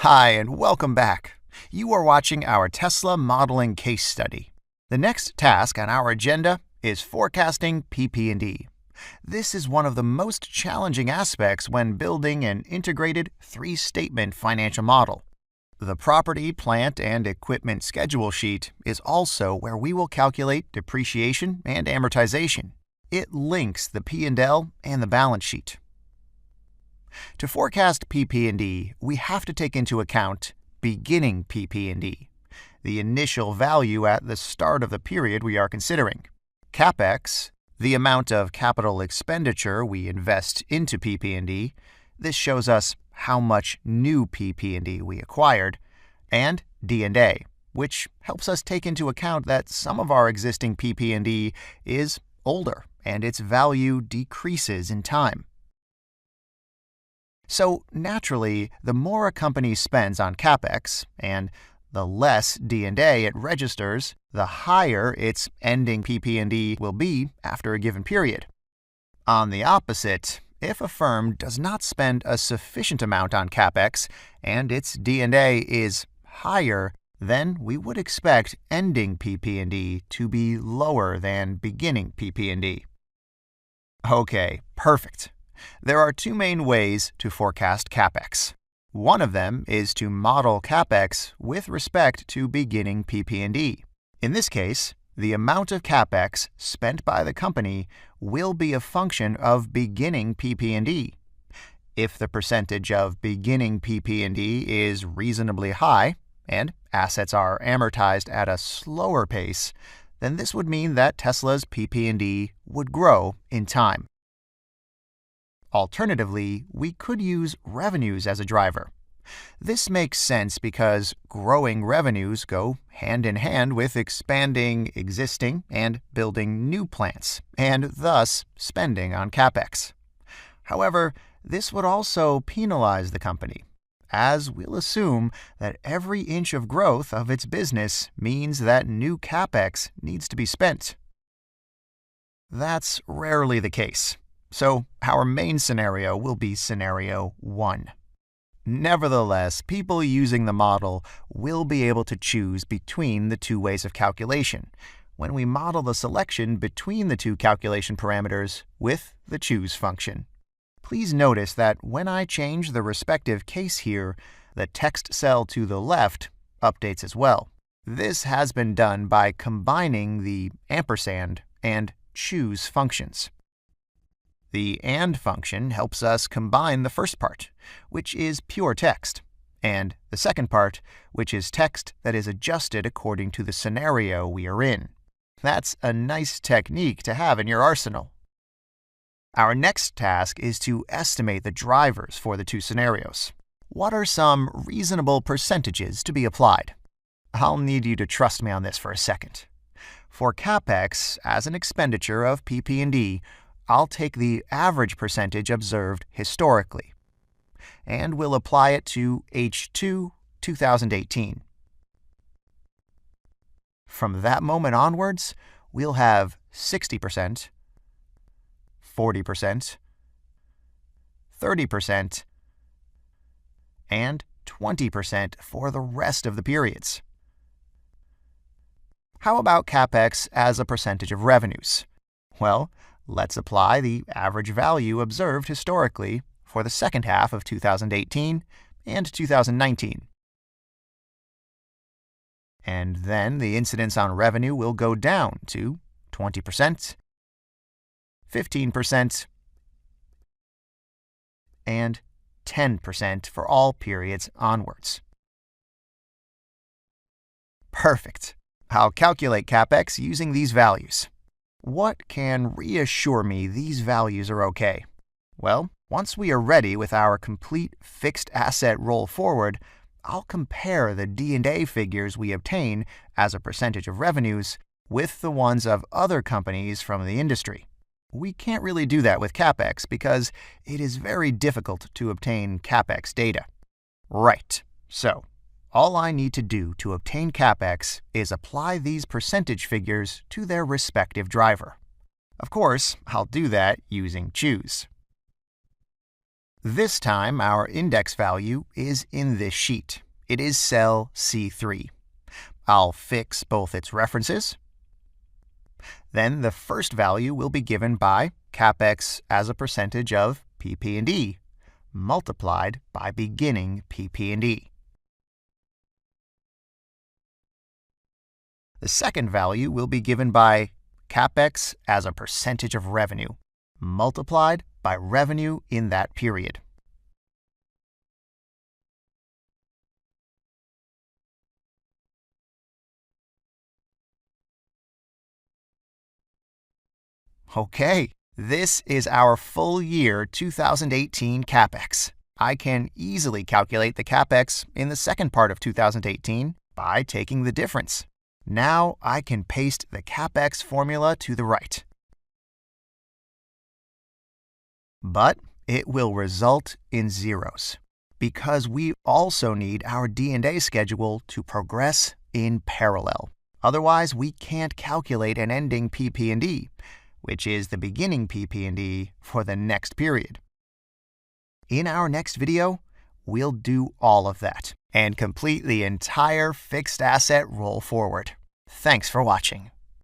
Hi, and welcome back. You are watching our Tesla modeling case study. The next task on our agenda is forecasting PP&E. This is one of the most challenging aspects when building an integrated three-statement financial model. The property, plant, and equipment schedule sheet is also where we will calculate depreciation and amortization. It links the P&L and the balance sheet. To forecast PP&E, we have to take into account beginning PP&E, the initial value at the start of the period we are considering. Capex, the amount of capital expenditure we invest into PP&E. This shows us how much new PP&E we acquired. And D&A, which helps us take into account that some of our existing PP&E is older and its value decreases in time. So naturally, the more a company spends on Capex and the less D&A it registers, the higher its ending PP&E will be after a given period. On the opposite, if a firm does not spend a sufficient amount on Capex and its D&A is higher, then we would expect ending PP&E to be lower than beginning PP&E. Okay, perfect. There are two main ways to forecast Capex. One of them is to model Capex with respect to beginning PP&E. In this case, the amount of Capex spent by the company will be a function of beginning PP&E. If the percentage of beginning PP&E is reasonably high, and assets are amortized at a slower pace, then this would mean that Tesla's PP&E would grow in time. Alternatively, we could use revenues as a driver. This makes sense because growing revenues go hand in hand with expanding existing and building new plants, and thus spending on Capex. However, this would also penalize the company, as we'll assume that every inch of growth of its business means that new Capex needs to be spent. That's rarely the case. So our main scenario will be scenario 1. Nevertheless, people using the model will be able to choose between the two ways of calculation when we model the selection between the two calculation parameters with the choose function. Please notice that when I change the respective case here, the text cell to the left updates as well. This has been done by combining the ampersand and choose functions. The AND function helps us combine the first part, which is pure text, and the second part, which is text that is adjusted according to the scenario we are in. That's a nice technique to have in your arsenal. Our next task is to estimate the drivers for the two scenarios. What are some reasonable percentages to be applied? I'll need you to trust me on this for a second. For Capex, as an expenditure of PP&E, I'll take the average percentage observed historically, and we'll apply it to H2 2018. From that moment onwards, we'll have 60%, 40%, 30%, and 20% for the rest of the periods. How about Capex as a percentage of revenues? Well, let's apply the average value observed historically for the second half of 2018 and 2019. And then the incidence on revenue will go down to 20%, 15%, and 10% for all periods onwards. Perfect. I'll calculate Capex using these values. What can reassure me these values are okay? Well, once we are ready with our complete fixed asset roll forward, I'll compare the D&A figures we obtain as a percentage of revenues with the ones of other companies from the industry. We can't really do that with Capex because it is very difficult to obtain Capex data. Right, so all I need to do to obtain Capex is apply these percentage figures to their respective driver. Of course, I'll do that using choose. This time, our index value is in this sheet. It is cell C3. I'll fix both its references. Then the first value will be given by Capex as a percentage of PP&E, multiplied by beginning PP&E. The second value will be given by Capex as a percentage of revenue, multiplied by revenue in that period. Okay, this is our full year 2018 Capex. I can easily calculate the Capex in the second part of 2018 by taking the difference. Now I can paste the Capex formula to the right. But it will result in zeros, because we also need our D&A schedule to progress in parallel. Otherwise, we can't calculate an ending PP&E, which is the beginning PP&E for the next period. In our next video, we'll do all of that and complete the entire fixed asset roll forward. Thanks for watching.